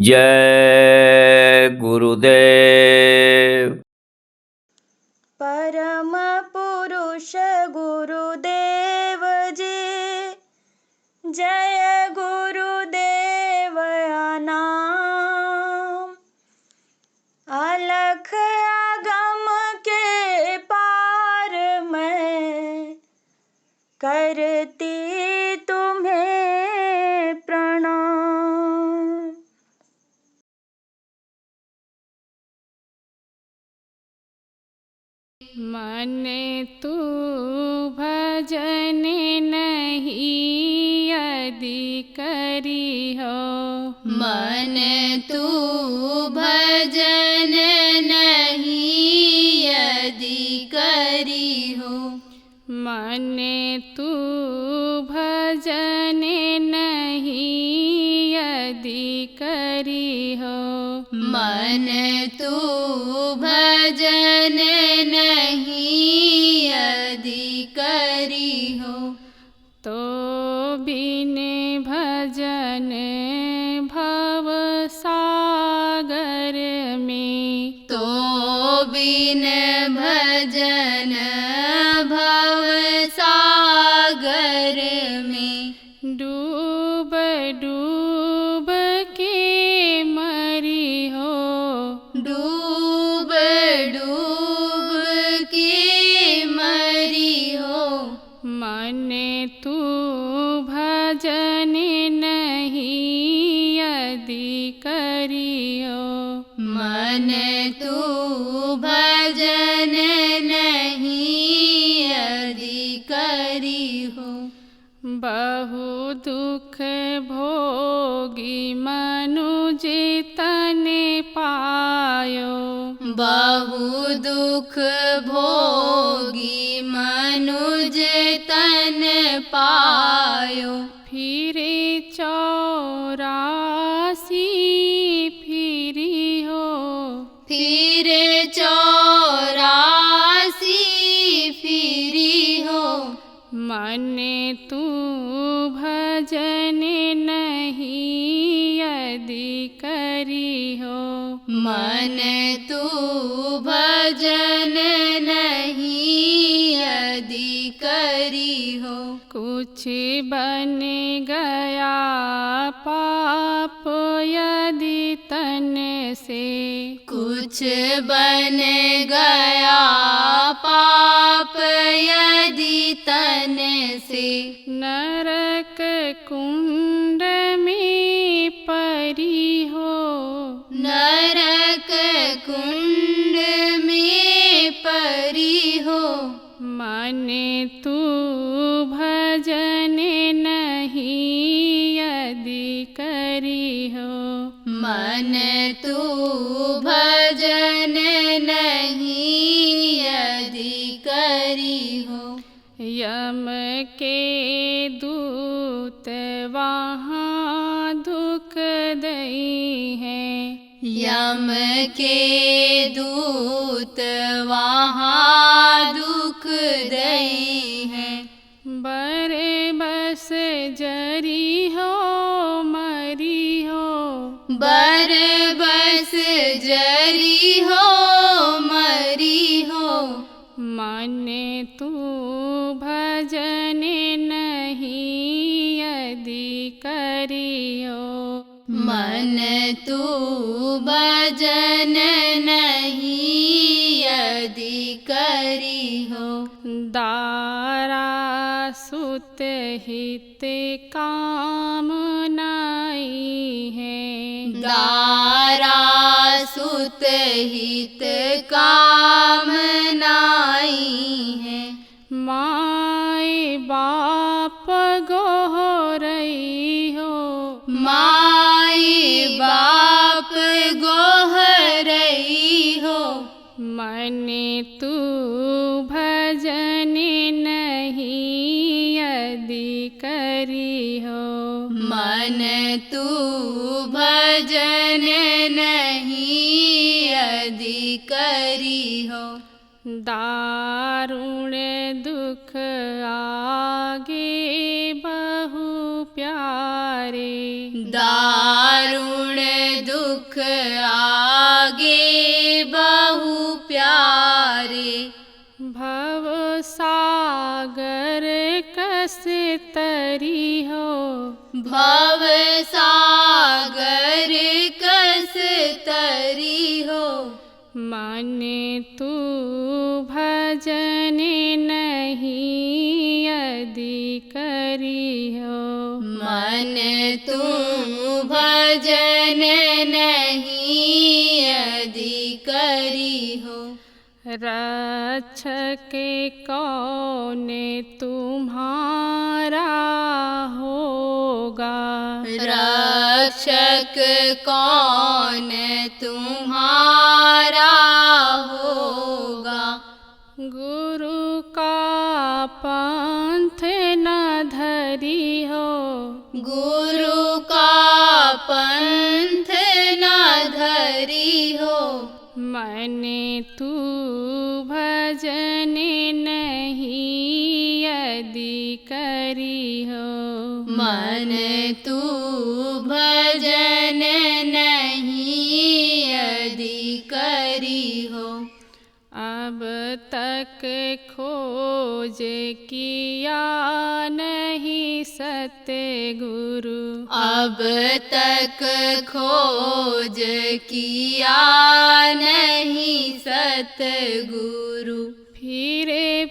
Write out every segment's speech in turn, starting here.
जय गुरुदेव। परम पुरुष गुरुदेव जी, जय गुरुदेव नाम। अलख आगम के पार में करती तुम्हें प्रणाम। मन तू भजन नहीं यदि करी हो, मन तू भजन नहीं यदि करी हो, मन तू भजन नहीं यदि करी हो, मन तू भजन नहीं यदि करी हो, तो बिन भजन भव सागर में, तो बिन भजन भव सागर में, डूब डूब के मरी हो, डूब डूब के मरी हो, मन तू भजन नहीं यदि करियो, मन तू भजन नहीं यदि करी हो, बहु दुख भोगी मनुज तन पायो, बहु दुख भोगी मनुज तन पायो, फिरे 84 फिरी हो, फिर 84 फिरी हो, मन तू भजन नहीं यदि करी हो, मन तू भजन नहीं यदि करी हो, कुछ बन गया पाप यदि तन से, कुछ बन गया पाप यदि तन से, नरक कुंड में परी हो, नरक कुंड में परी हो, मन तू भजन नहीं यदि करी हो, मन तू भजन नहीं यदि करी हो, यम के दूत वहाँ दुख दई हैं, यम के दूत वहाँ दुख दई हैं, बर बस जरी हो मरी हो, बर बस जरी हो मरी हो, मन तू भजन नहीं यदि करियो, मन तू भजन नहीं यदि करी हो, दारा सुत हित काम नाई है, दारा सुत हित काम नाई है, माय बाप गोहरई हो, माई बाप गोहरई हो, मन तू भजन नहीं यदि करी हो, मन तू भजन नहीं यदि करी हो, दारुण दुख आ लागे बहु प्यारे। दारुण दुख आगे बहु प्यारे। भव सागर कस तरी हो। भव सागर कस तरी हो। मन तू भजन नहीं यदि करी हो। मन तू भजन नहीं यदि करी हो। रक्षक कौन तुम्हारा होगा। रक्षक कौन तुम्हारा होगा। गुरु का पंथ न धरी हो। गुरु का पंथ न धरी हो। मन तू भजन नहीं यदि करी हो। मन तू भजन नहीं यदि करी हो। अब तक खोज किया नहीं सतगुरु। अब तक खोज किया नहीं सतगुरु। फिर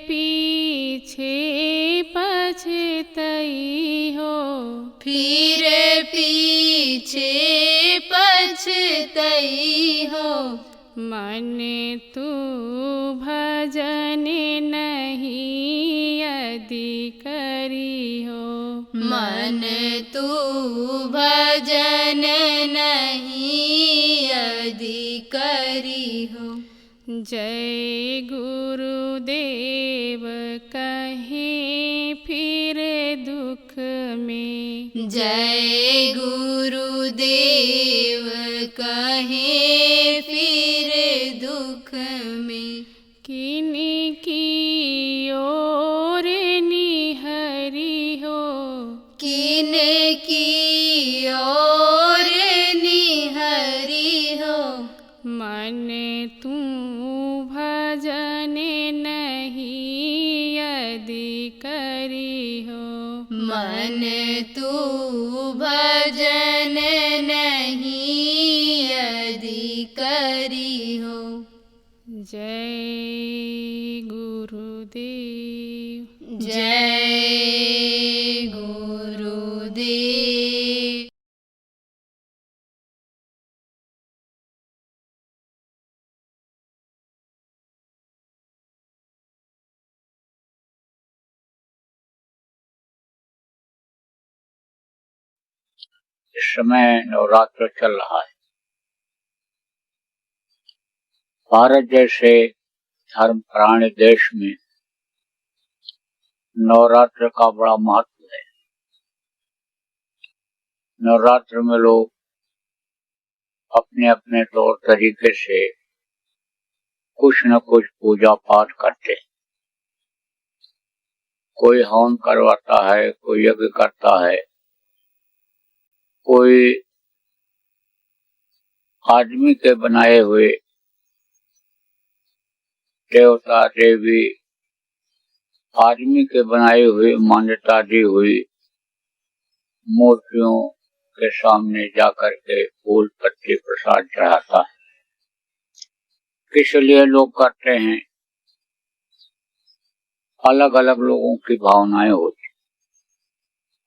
पीछे पछतई हो। फिर पीछे पछतई हो। मन तू भजन नहीं यदि करी हो। मन तू भजन नहीं यदि करी हो। जय गुरुदेव कहीं फिर दुख में। जय गुरुदेव कहे फिर दुख में। किन की ओर निहरी हो। किन की ओर निहरी हो। मन तू भजन नहीं यदि करी हो। मन तू भजन नहीं यदि करी हो। जय गुरुदेव। जय गुरुदेव। इस समय नवरात्र चल रहा है। भारत जैसे धर्मपरायण देश में नवरात्र का बड़ा महत्व है। नवरात्र में लोग अपने अपने तौर तरीके से कुछ न कुछ पूजा पाठ करते हैं। कोई हवन करवाता है, कोई यज्ञ करता है, कोई आदमी के बनाए हुए देवता देवी, आदमी के बनाए हुए मान्यता दी हुई मूर्तियों के सामने जाकर के फूल पत्ती प्रसाद चढ़ाता है। किस लिए लोग करते हैं? अलग अलग लोगों की भावनाएं होती,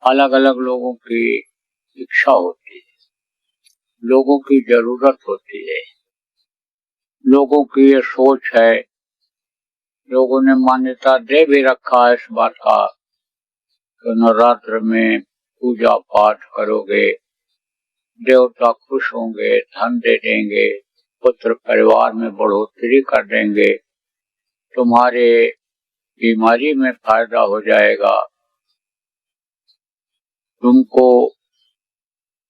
अलग अलग लोगों की इच्छा होती है, लोगों की जरूरत होती है, लोगों की ये सोच है। लोगों ने मान्यता दे भी रखा है इस बात का कि नवरात्र में पूजा पाठ करोगे, देवता खुश होंगे, धन दे देंगे, पुत्र परिवार में बढ़ोतरी कर देंगे, तुम्हारे बीमारी में फायदा हो जाएगा, तुमको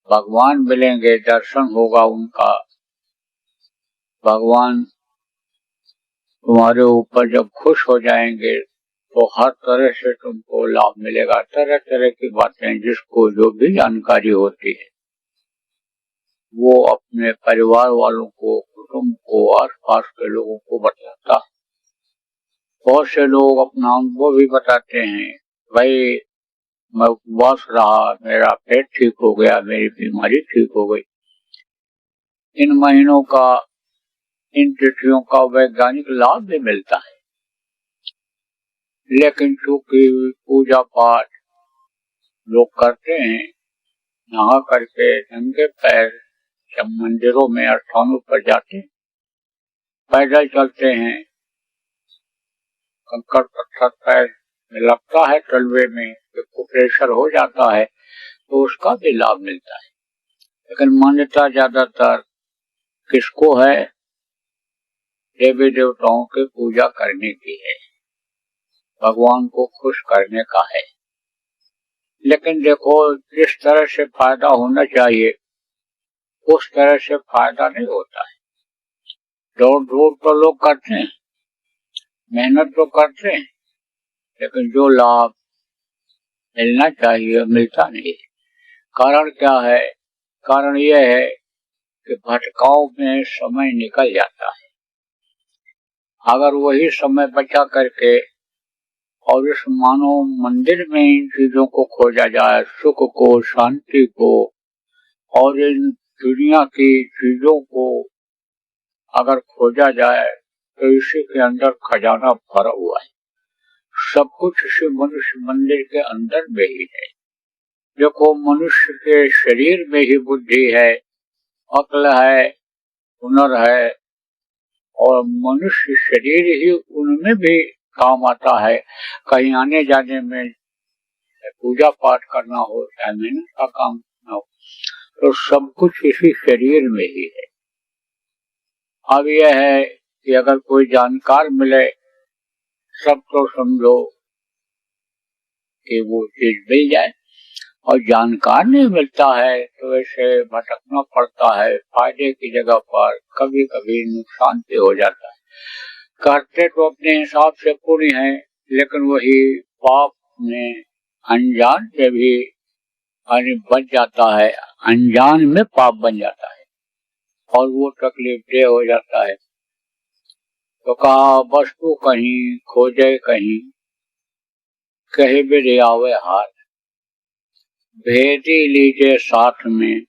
भगवान मिलेंगे, दर्शन होगा उनका, भगवान तुम्हारे ऊपर जब खुश हो जाएंगे तो हर तरह से तुमको लाभ मिलेगा। तरह तरह की बातें जिसको जो भी जानकारी होती है वो अपने परिवार वालों को, कुटुंब को, आसपास के लोगों को बताता। बहुत से लोग अपना अनुभव भी बताते हैं, भाई मैं उपवास रहा, मेरा पेट ठीक हो गया, मेरी बीमारी ठीक हो गई। इन महीनों का, इन तिथियों का वैज्ञानिक लाभ भी मिलता है। लेकिन चूंकि पूजा पाठ लोग करते हैं, नहा करके नंगे पैर जब मंदिरों में स्थानों पर जाते हैं, पैदल चलते हैं, कंकड़ पत्थर पैर में लगता है, तलवे में प्रेशर हो जाता है, तो उसका भी लाभ मिलता है। लेकिन मान्यता ज्यादातर किसको है? देवी देवताओं की पूजा करने की है, भगवान को खुश करने का है। लेकिन देखो, जिस तरह से फायदा होना चाहिए उस तरह से फायदा नहीं होता है। दौड़ दौड़ तो लोग करते हैं, मेहनत तो करते हैं, लेकिन जो लाभ मिलना चाहिए मिलता नहीं। कारण क्या है? कारण यह है कि भटकाव में समय निकल जाता है। अगर वही समय बचा करके और इस मानव मंदिर में इन चीजों को खोजा जाए, सुख को, शांति को और इन दुनिया की चीजों को अगर खोजा जाए, तो इसी के अंदर खजाना भरा हुआ है। सब कुछ इसी मनुष्य मंदिर के अंदर में ही है। देखो, मनुष्य के शरीर में ही बुद्धि है, अक्ल है, हुनर है, और मनुष्य शरीर ही उनमें भी काम आता है। कहीं आने जाने में, पूजा पाठ करना हो, चाहे मेहनत का काम करना हो, तो सब कुछ इसी शरीर में ही है। अब यह है कि अगर कोई जानकार मिले, सब तो समझो कि वो चीज मिल जाए, और जानकार नहीं मिलता है तो ऐसे भटकना पड़ता है। फायदे की जगह पर कभी कभी नुकसान भी हो जाता है। करते तो अपने हिसाब से पूरी है, लेकिन वही पाप में अनजान से भी बन जाता है, अनजान में पाप बन जाता है और वो तकलीफ दे हो जाता है। तो कहा, वस्तु कहीं खोजे कहीं, कहीं भी ले आवे हाथ, भेदी लीजिए साथ में,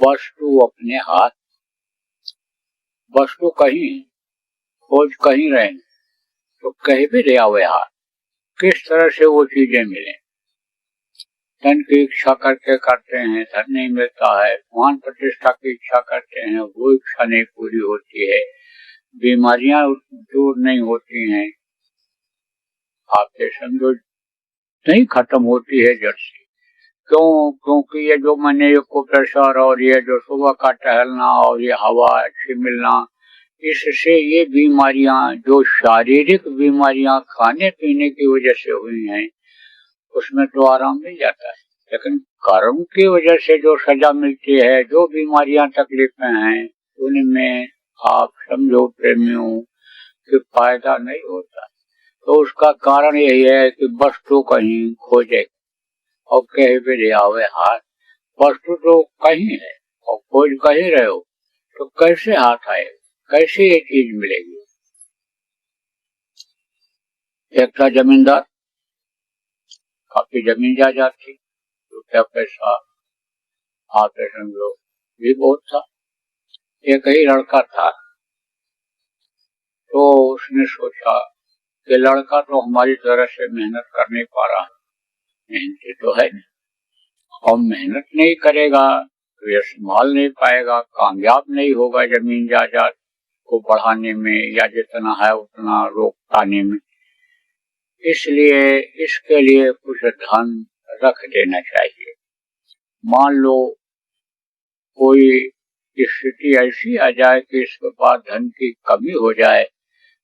वस्तु अपने हाथ। वस्तु कहीं, खोज कहीं रहे, तो कहीं भी ले आवे हाथ। किस तरह से वो चीजें मिले? धन की इच्छा करके करते हैं, धन नहीं मिलता है। मान प्रतिष्ठा की इच्छा करते हैं, वो इच्छा नहीं पूरी होती है। बीमारियां दूर नहीं होती हैं, आपके समझो नहीं खत्म होती है जड़ से। क्यों? क्योंकि ये जो मैंने को प्रेशर और ये जो सुबह का टहलना और ये हवा अच्छी मिलना, इससे ये बीमारियां, जो शारीरिक बीमारियां खाने पीने की वजह से हुई हैं, उसमें तो आराम मिल जाता है। लेकिन कर्म की वजह से जो सजा मिलती है, जो बीमारियां तकलीफें हैं, उनमें आप समझो प्रेमियों कि फायदा नहीं होता। तो उसका कारण यही है कि वस्तु कहीं खोजे और कहीं भी ले आवे हाथ। वस्तु तो कहीं है और खोज कहीं रहे हो, तो कैसे हाथ आए, कैसे ये चीज मिलेगी? एक था जमींदार, काफी जमीन जायदाद थी, रुपया पैसा आते समझो भी बहुत था। एक ही लड़का था, तो उसने सोचा कि लड़का तो हमारी तरह से मेहनत कर नहीं पा रहा, मेहनती तो है नहीं, और मेहनत नहीं करेगा तो ये संभाल नहीं पाएगा, कामयाब नहीं होगा जमीन जायदाद को बढ़ाने में या जितना है उतना रोक पाने में। इसलिए इसके लिए कुछ धन रख देना चाहिए। मान लो कोई स्थिति ऐसी आ जाए कि इसके बाद धन की कमी हो जाए,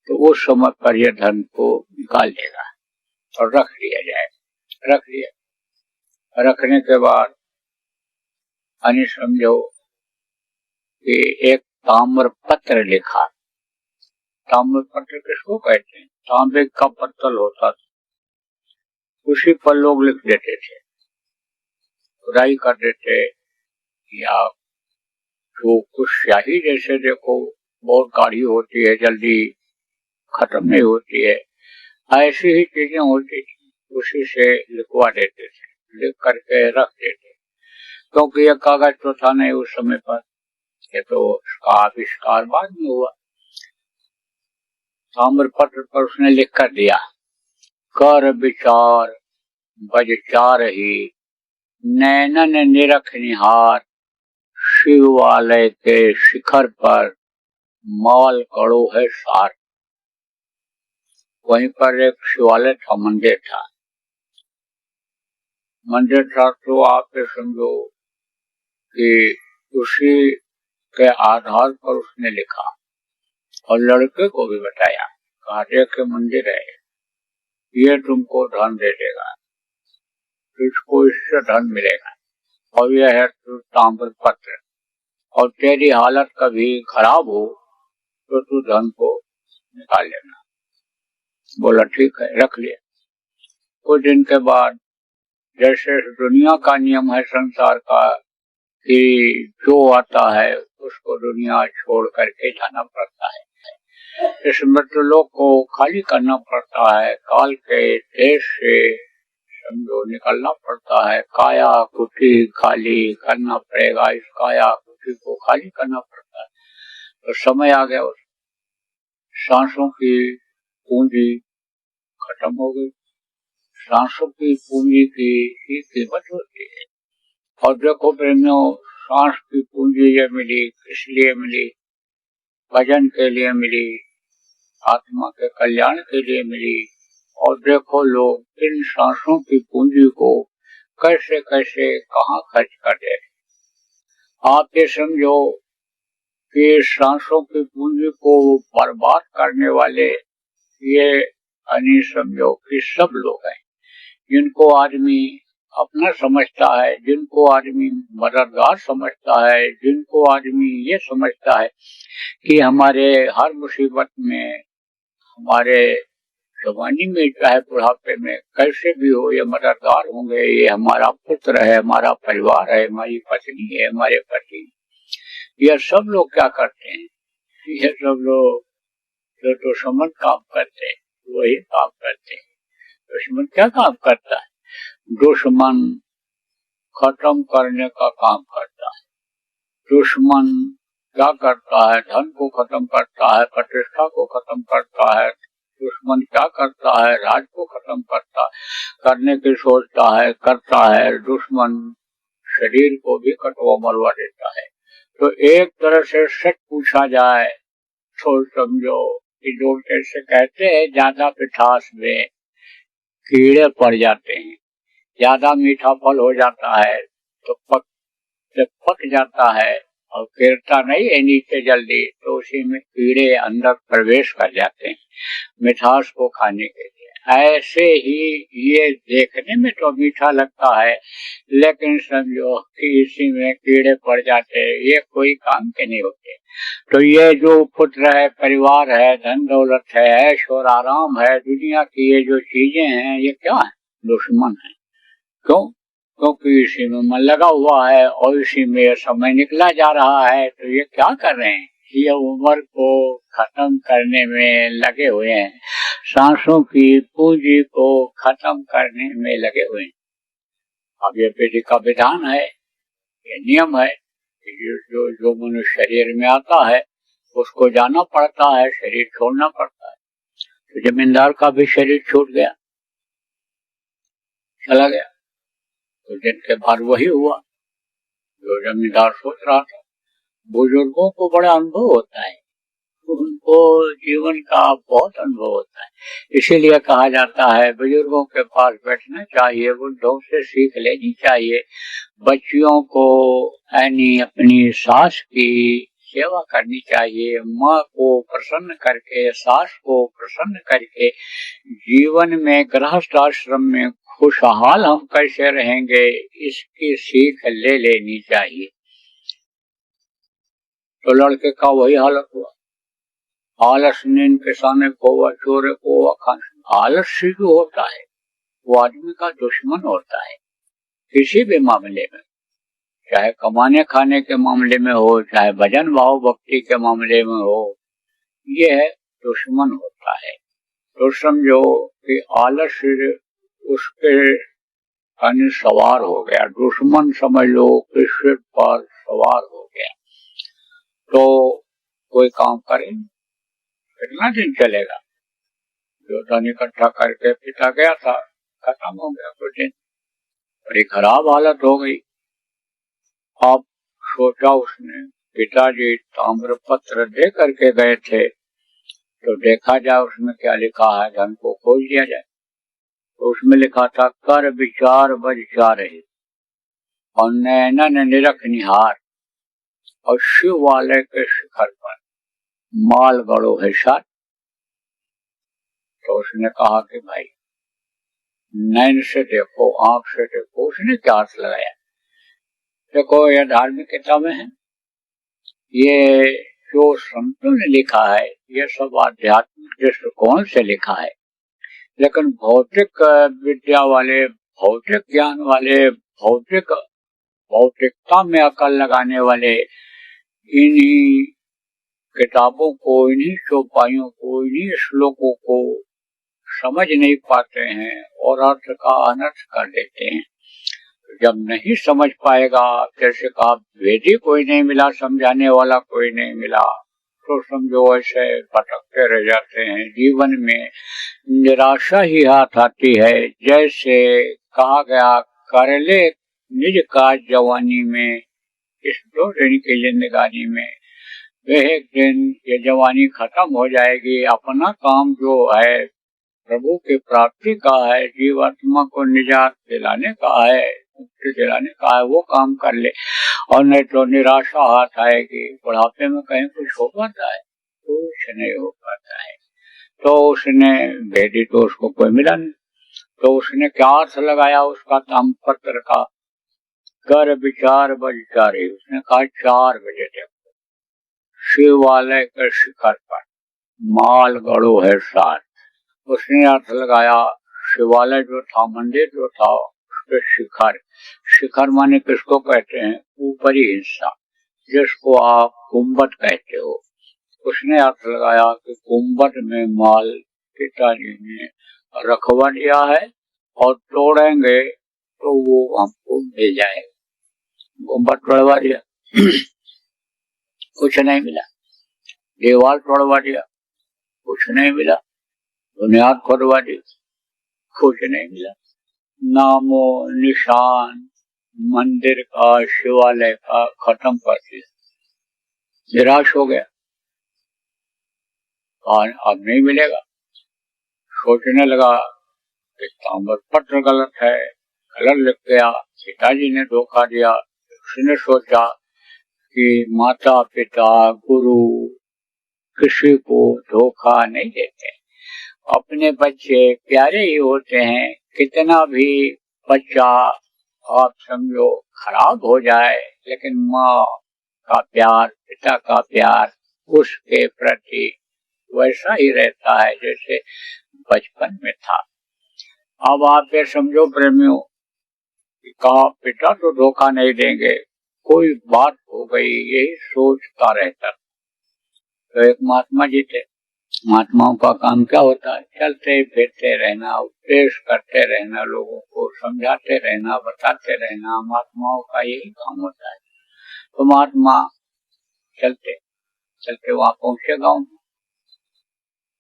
तो उस समय पर यह धन को निकाल देगा और रख लिया जाए। रख लिया, रखने के बाद यानी समझो कि एक ताम्र पत्र लिखा। ताम्र पत्र किसको कहते हैं? तांबे का पत्तल होता था, उसी पर लोग लिख देते थे, खुदाई कर देते, या जो कुछ स्याही जैसे देखो बहुत गाढ़ी होती है, जल्दी खत्म नहीं होती है, ऐसी ही चीजें होती थी, उसी से लिखवा देते थे, लिख करके रख देते, क्योंकि यह कागज तो था नहीं उस समय पर, ये तो उसका आविष्कार बाद में हुआ। ताम्र पत्र पर उसने लिख कर दिया, कर विचार बज चार ही, नैनन निरख निहार, शिवालय के शिखर पर माल कड़ो है सार। वहीं पर एक शिवालय था, मंदिर था, तो आप ये समझो कि उसी के आधार पर उसने लिखा और लड़के को भी बताया, कहा देख मंदिर है, ये तुमको धन दे देगा, तुझको इससे धन मिलेगा, और यह है ताम्र पत्र, और तेरी हालत कभी खराब हो तो तू धन को निकाल लेना। बोला ठीक है, रख लिया। कुछ दिन के बाद जैसे दुनिया का नियम है संसार का कि जो आता है उसको दुनिया छोड़ करके जाना पड़ता है, इस मृत्युलोक को खाली करना पड़ता है, काल के देश से समझो निकलना पड़ता है, काया कुटी खाली करना पड़ेगा, इस काया कुटी को खाली करना पड़ता है। तो समय आ गया, सांसों की पूंजी खत्म हो गई, सांसों की पूंजी की ही कीमत होती है। और देखो प्रेमियों, सांस की पूंजी ये मिली, किस लिए मिली? भजन के लिए मिली, आत्मा के कल्याण के लिए मिली। और देखो लोग इन सांसों की पूंजी को कैसे कैसे कहाँ खर्च कर दे। आप ये समझो कि सांसों की पूंजी को बर्बाद करने वाले ये यानी समझो कि सब लोग हैं, जिनको आदमी अपना समझता है, जिनको आदमी मददगार समझता है, जिनको आदमी ये समझता है कि हमारे हर मुसीबत में, हमारे जवानी में चाहे बुढ़ापे में कैसे भी हो ये मददगार होंगे, ये हमारा पुत्र है, हमारा परिवार है, हमारी पत्नी है, हमारे पति। यह सब लोग क्या करते हैं? ये सब लोग जो दुश्मन काम करते हैं वही काम करते हैं। दुश्मन क्या काम करता है? दुश्मन खत्म करने का काम करता है। दुश्मन क्या करता है? धन को खत्म करता है, प्रतिष्ठा को खत्म करता है। दुश्मन क्या करता है? राज को खत्म करने की सोचता है, करता है। दुश्मन शरीर को भी कटवा मरवा देता है। तो एक तरह से सच पूछा जाए तो समझो कि लोग ऐसे कहते हैं ज्यादा मिठास में कीड़े पड़ जाते हैं, ज्यादा मीठा फल हो जाता है तो पक जाता है और गिरता नहीं है नीचे जल्दी, तो उसी में कीड़े अंदर प्रवेश कर जाते हैं मिठास को खाने के लिए। ऐसे ही ये देखने में तो मीठा लगता है, लेकिन समझो कि इसी में कीड़े पड़ जाते हैं, ये कोई काम के नहीं होते। तो ये जो पुत्र है, परिवार है, धन दौलत है, ऐश और आराम है, दुनिया की ये जो चीजें हैं, ये क्या है? दुश्मन है। क्यों? क्योंकि इसी में मन लगा हुआ है और इसी में समय निकला जा रहा है। तो ये क्या कर रहे हैं? ये उम्र को खत्म करने में लगे हुए हैं, सांसों की पूंजी को खत्म करने में लगे हुए हैं। अब ये विधि का विधान है, ये नियम है कि जो मनुष्य शरीर में आता है उसको जाना पड़ता है, शरीर छोड़ना पड़ता है। तो जमींदार का भी शरीर छूट गया, चला गया। तो दिन के बाद वही हुआ जो जमींदार सोच रहा था। बुजुर्गों को बड़ा अनुभव होता है, उनको जीवन का बहुत अनुभव होता है, इसीलिए कहा जाता है बुजुर्गों के पास बैठना चाहिए, बुढ़ों से सीख लेनी चाहिए। बच्चियों को यानी अपनी सास की सेवा करनी चाहिए, माँ को प्रसन्न करके, सास को प्रसन्न करके जीवन में गृहस्थ आश्रम में खुशहाल हम कैसे रहेंगे इसकी सीख ले लेनी चाहिए। तो लड़के का वही हालत हुआ। आलस नींद के सामने कोवा चोरे कोवा खाने। आलस्य जो होता है वो आदमी का दुश्मन होता है किसी भी मामले में, चाहे कमाने खाने के मामले में हो, चाहे भजन भाव भक्ति के मामले में हो, ये है दुश्मन होता है। तो समझो कि आलस्य उसके यानी सवार हो गया, दुश्मन समझ लो कि सिर पर सवार हो गया। तो कोई काम करे कितना दिन चलेगा? जो धन इकट्ठा करके पिता गया था, खत्म हो गया कुछ दिन, बड़ी खराब हालत हो गई। अब सोचा उसने, पिताजी ताम्र पत्र दे करके गए थे, तो देखा जाए उसमें क्या लिखा है, धन को खोज लिया जाए। तो उसमें लिखा था, कर विचार बचारे और नैनन निरख निहार, और शिव वाले के शिखर पर माल गड़ो है साथ। तो उसने कहा कि भाई नैन से देखो, आंख से देखो। उसने क्या अर्थ लगाया? देखो यह धार्मिक किताबें हैं, ये जो संतों ने लिखा है ये सब आध्यात्मिक दृष्टिकोण से लिखा है, लेकिन भौतिक विद्या वाले, भौतिक ज्ञान वाले, भौतिकता में अकल लगाने वाले इन्हीं किताबों को, इन्हीं चौपाइयों को, इन्हीं श्लोकों को समझ नहीं पाते हैं और अर्थ का अनर्थ कर देते हैं। जब नहीं समझ पाएगा, जैसे कहा वेदी कोई नहीं मिला, समझाने वाला कोई नहीं मिला, तो समझो ऐसे भटकते रह जाते हैं। जीवन में निराशा ही हाथ आती है। जैसे कहा गया, कर ले निज काज जवानी में, इस 2 दिन की जिंदगानी में, एक दिन ये जवानी खत्म हो जाएगी। अपना काम जो है प्रभु की प्राप्ति का है, जीवात्मा को निजात दिलाने का है, मुक्ति दिलाने का है, वो काम कर ले, और नहीं तो निराशा हाथ आएगी। बुढ़ापे में कहीं कुछ हो पाता है? कुछ नहीं हो पाता है। तो उसने भेदी तो उसको कोई मिला नहीं, तो उसने क्या अर्थ लगाया उसका ताम्रपत्र का, कर विचार बचारे। उसने कहा 4 बजे देखो शिवालय के शिखर पर माल गड़ो है साथ। उसने अर्थ लगाया, शिवालय जो था, मंदिर जो था, उसके शिखर, शिखर माने किसको कहते हैं? ऊपरी हिस्सा, जिसको आप गुम्बद कहते हो। उसने अर्थ लगाया कि गुम्बद में माल पिताजी ने रखवा दिया है और तोड़ेंगे तो वो हमको मिल जाएगा। गुम्बद तोड़वा दिया, कुछ नहीं मिला। दीवार तोड़वा दिया, कुछ नहीं मिला। बुनियाद खोदवा दी, कुछ नहीं मिला। नामो निशान मंदिर का, शिवालय का खत्म कर दिया। निराश हो गया, अब नहीं मिलेगा। सोचने लगा कि ताम्रपत्र गलत है, गलत लिख गया, पिताजी ने धोखा दिया। उसने सोचा कि माता पिता गुरु किसी को धोखा नहीं देते, अपने बच्चे प्यारे ही होते हैं। कितना भी बच्चा आप समझो खराब हो जाए, लेकिन माँ का प्यार, पिता का प्यार उसके प्रति वैसा ही रहता है जैसे बचपन में था। अब आप ये समझो प्रेमियों, कहा पिता तो धोखा नहीं देंगे, कोई बात हो गई, यही सोचता रहता। तो एक महात्मा जी थे। महात्माओं का काम क्या होता है? चलते फिरते रहना, उपदेश करते रहना, लोगों को समझाते रहना, बताते रहना। महात्माओं का यही काम होता है। तो महात्मा चलते चलते वहां पहुंचे गांव में।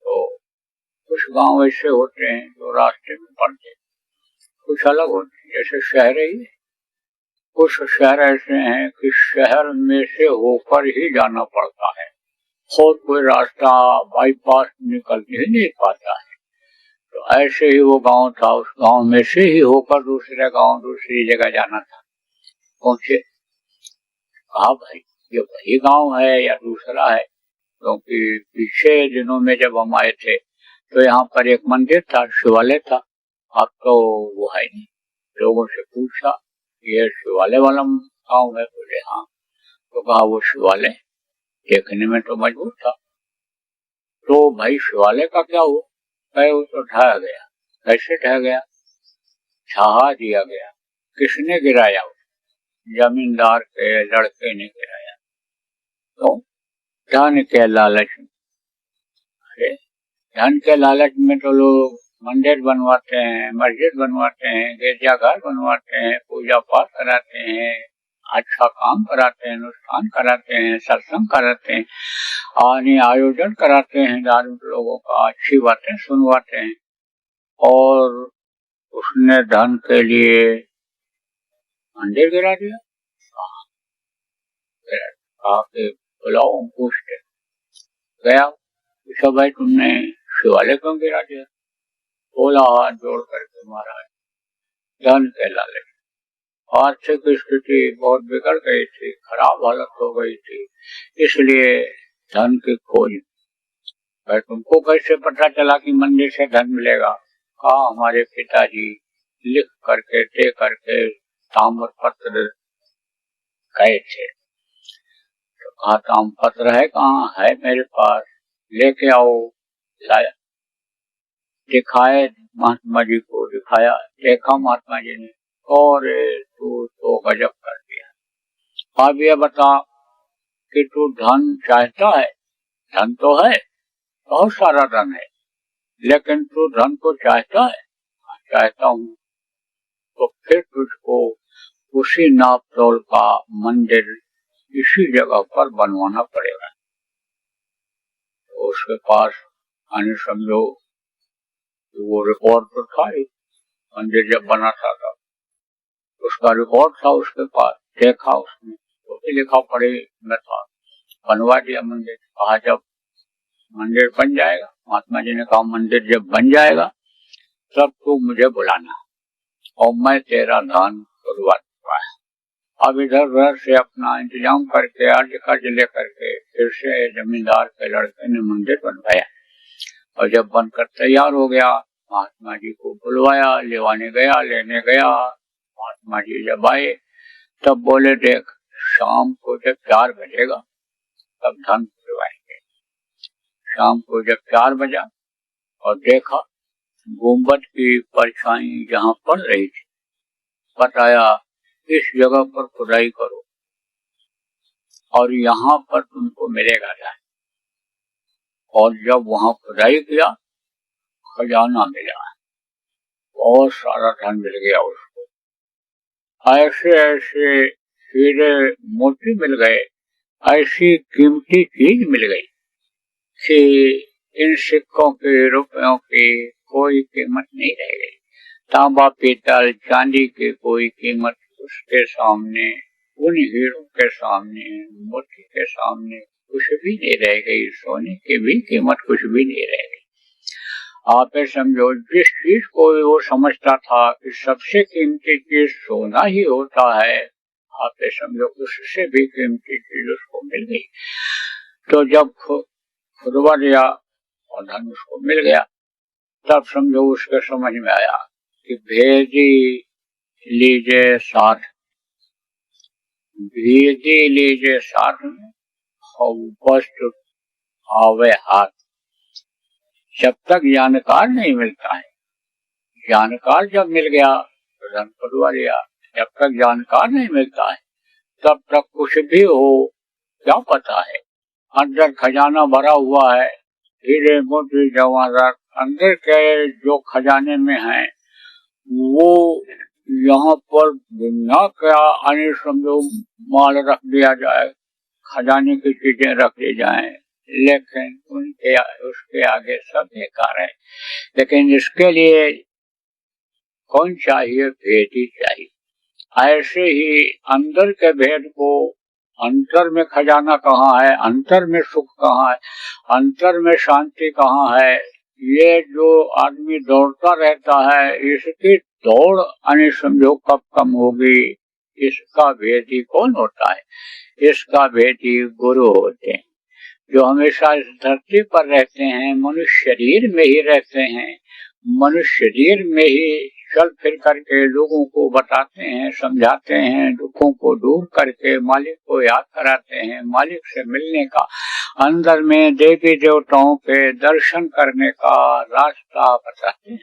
तो कुछ गांव ऐसे होते हैं जो रास्ते में पड़ते, कुछ अलग होते हैं, जैसे शहर ही। कुछ शहर ऐसे हैं कि शहर में से होकर ही जाना पड़ता है, और कोई रास्ता बाईपास निकल ही नहीं पाता है। तो ऐसे ही वो गांव था, उस गांव में से ही होकर दूसरे गांव, दूसरी जगह जाना था। पहुंचे, कहा भाई ये वही गांव है या दूसरा है? क्योंकि पीछे दिनों में जब हम आए थे तो यहाँ पर एक मंदिर था, शिवालय था, अब तो वो है नहीं। लोगों से पूछा ये शिवालय वाला गांव है? बोले हाँ। तो कहा वो शिवालय देखने में तो मजबूत था, तो भाई शिवालय का क्या हुआ? कहे वो तो ढह गया। कैसे ढह गया? ढहा दिया गया। किसने गिराया? जमींदार के लड़के ने गिराया। तो धन के लालच में, अरे धन के लालच में तो लोग मंदिर बनवाते हैं, मस्जिद बनवाते हैं, गिरजाघर बनवाते हैं, पूजा पाठ कराते हैं, अच्छा काम कराते हैं, अनुष्ठान कराते हैं, सत्संग कराते हैं, आयोजन कराते हैं धार्मिक लोगों का, अच्छी बातें सुनवाते हैं। और उसने धन के लिए मंदिर गिरा दिया। कहा कि बुलाओ, पूछते गया, पूछा भाई तुमने शिवालय क्यों गिरा दिया? बोला हाथ जोड़ करके महाराज धन के लालच, आर्थिक स्थिति बहुत बिगड़ गई थी, खराब हालत हो गई थी, इसलिए धन की खोज। भाई तुमको कैसे पता चला कि मंदिर से धन मिलेगा? कहा हमारे पिताजी लिख करके दे करके ताम्र पत्र गए थे। तो कहा ताम्र पत्र है कहाँ? है मेरे पास, लेके आओ। लाया, दिखाए महात्मा जी को, दिखाया, देखा महात्मा जी ने, और तू तो गजब कर दिया। अब ये बता कि तू धन चाहता है? धन तो है, बहुत सारा धन है, लेकिन तू धन को चाहता है? चाहता हूँ। तो फिर तुझको उसी नाप तोल का मंदिर इसी जगह पर बनवाना पड़ेगा। तो उसके पास आने समझो वो रिकॉर्ड तो था ही, मंदिर जब बनाता था उसका रिकॉर्ड था उसके पास। देखा उसने तो भी लिखा पढ़े में था, बनवा दिया मंदिर। कहा जब मंदिर बन जाएगा, महात्मा जी ने कहा मंदिर जब बन जाएगा तब तू मुझे बुलाना और मैं तेरा दान करवा दूंगा। अब इधर उधर से अपना इंतजाम करके अर्ज कर्ज लेकर के फिर से जमींदार के लड़के ने मंदिर बनवाया। और जब बनकर तैयार हो गया, महात्मा जी को बुलवाया, लेवाने गया, लेने गया। महात्मा जी जब आए तब बोले देख शाम को जब 4 बजेगा तब धन बुलवाएंगे। शाम को जब 4 बजा और देखा गुम्बद की परछाई जहाँ पड़ रही थी, बताया इस जगह पर खुदाई करो और यहाँ पर तुमको मिलेगा धन। और जब वहाँ खुदाई किया खजाना मिला, बहुत सारा धन मिल गया उसको। ऐसे ऐसे हीरे मोती मिल गए, ऐसी कीमती चीज मिल गई कि इन सिक्कों की, रुपयों की कोई कीमत नहीं रह गई। तांबा पीतल चांदी की कोई कीमत उसके सामने, उन हीरों के सामने, मोती के सामने कुछ भी नहीं रह गई। सोने की भी कीमत कुछ भी नहीं रह गई। आप समझो जिस चीज को वो समझता था कि सबसे कीमती चीज सोना ही होता है, आप समझो उससे भी कीमती चीज उसको मिल गई। तो जब खुदवा दिया और धन उसको मिल गया, तब समझो उसके समझ में आया कि भेजी लीजिए साथ, भेजी लीजिए साथ में और वस्तु आवे हाथ। जब तक जानकार नहीं मिलता है, जानकार जब मिल गया तो धन खुदवा लिया। जब तक जानकार नहीं मिलता है तब तक कुछ भी हो क्या पता है। अंदर खजाना भरा हुआ है, हीरे मोती जवाहरात अंदर के जो खजाने में है वो यहाँ पर दुनिया का अन्य समझो माल रख दिया जाए, खजाने की चीजें रख दी जाए, लेकिन उनके उसके आगे सब बेकार है। लेकिन इसके लिए कौन चाहिए? भेद ही चाहिए। ऐसे ही अंदर के भेद को, अंतर में खजाना कहाँ है, अंतर में सुख कहाँ है, अंतर में शांति कहाँ है, ये जो आदमी दौड़ता रहता है इसकी दौड़ अन्य समझो कब कम होगी। इसका भेदी कौन होता है? इसका भेदी गुरु होते हैं, जो हमेशा इस धरती पर रहते हैं, मनुष्य शरीर में ही रहते हैं, मनुष्य शरीर में ही चल फिर करके लोगों को बताते हैं, समझाते हैं, दुखों को दूर करके मालिक को याद कराते हैं, मालिक से मिलने का, अंदर में देवी देवताओं के दर्शन करने का रास्ता बताते हैं।